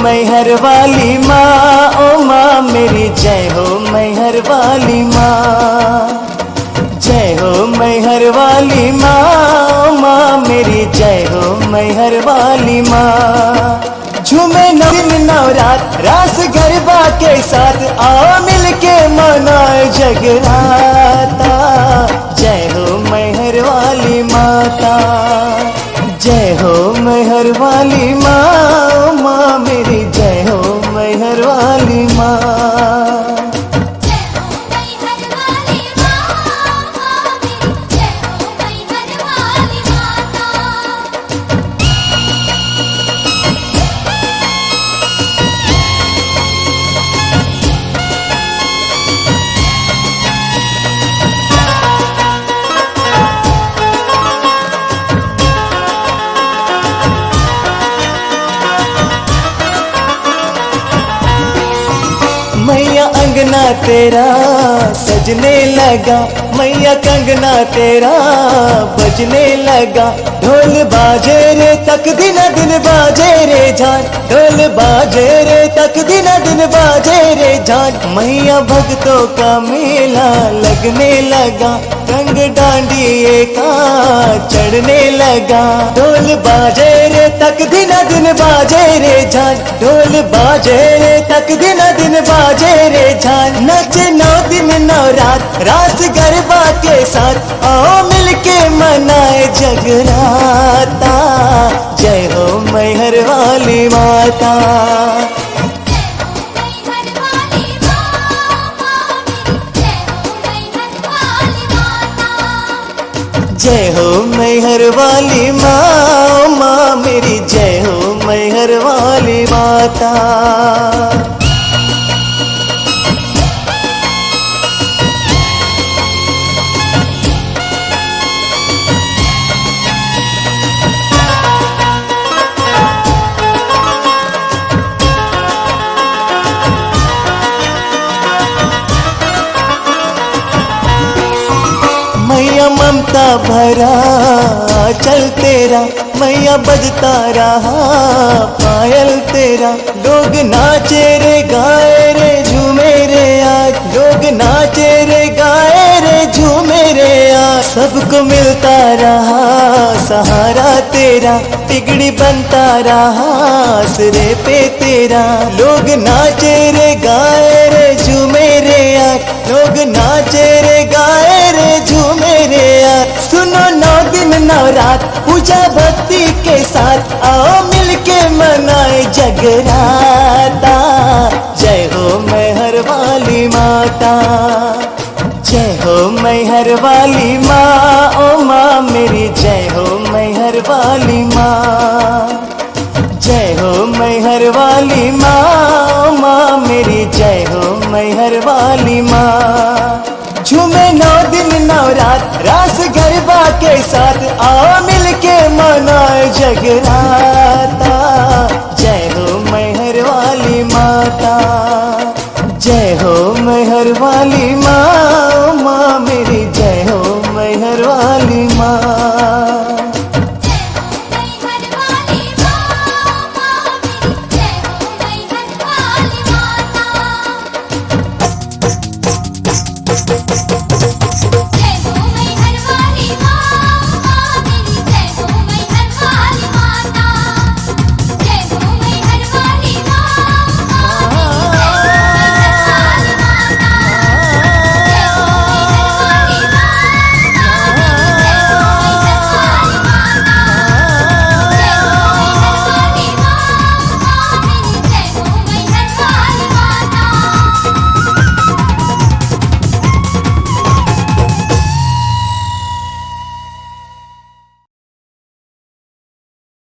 मैहर वाली माँ, ओ माँ मेरी जय हो मैहर वाली माँ। जय हो मैहर वाली माँ, ओ माँ मेरी जय हो मैहर वाली माँ। झूमे दिन नवरात रास गरबा के साथ, आओ मिलके मनाए जगराता। जय हो मैहर वाली माता, जय हो मैहर वाली माँ, माँ मेरी जय हो मैहर वाली माँ। मैया अंगना तेरा सजने लगा, मैया कंगना तेरा बजने लगा। ढोल बाजे रे तक दिन दिन बाजे रे झांझ, ढोल बाजे रे तक दिन दिन बाजे रे झांझ। मैया भक्तों का मेला लगने लगा, रंग डांडिए का चढ़ने लगा। ढोल बाजे रे तक दिन दिन बाजे रे झांझ, ढोल बाजे रे तक दिन दिन बाजे रे झांझ। नचे 9 दिन 9 रात रास गरबा के साथ, आओ मिलके मनाए जगराता। जय हो मैहर वाली माता, जय हो मैहर वाली माँ, माँ मेरी जय हो मैहर वाली माता। मैया ममता भरा चल तेरा, मैया बजता रहा पायल तेरा। लोग नाचे रे गाए रे झूमे रे आज, लोग नाचे रे गाए रे झूमे रे आज। सबको मिलता रहा सहारा तेरा, बिगड़ी बनता रहा सिरे पे तेरा। लोग नाचे रे गाए रे झूमे रे आज, लोग नाचे रे गाए रे झूमे रे आज। सुनो 9 दिन 9 रात पूजा भक्ति के साथ, आओ मिलके मनाए जगराता। जय हो मैहर वाली माता, जय हो मैहर वाली माँ, ओ माँ मेरी जय हो मैहर वाली माँ। जय हो मैहर वाली माँ, माँ मेरी जय हो मैहर वाली माँ। झूमे 9 दिन 9 रात रास गरबा के साथ, आओ मिलके मनाए जगराता। जय हो मैहर वाली माता, जय हो मैहर वाली माँ, माँ मेरी जय हो मैहर वाली माँ। Thank you.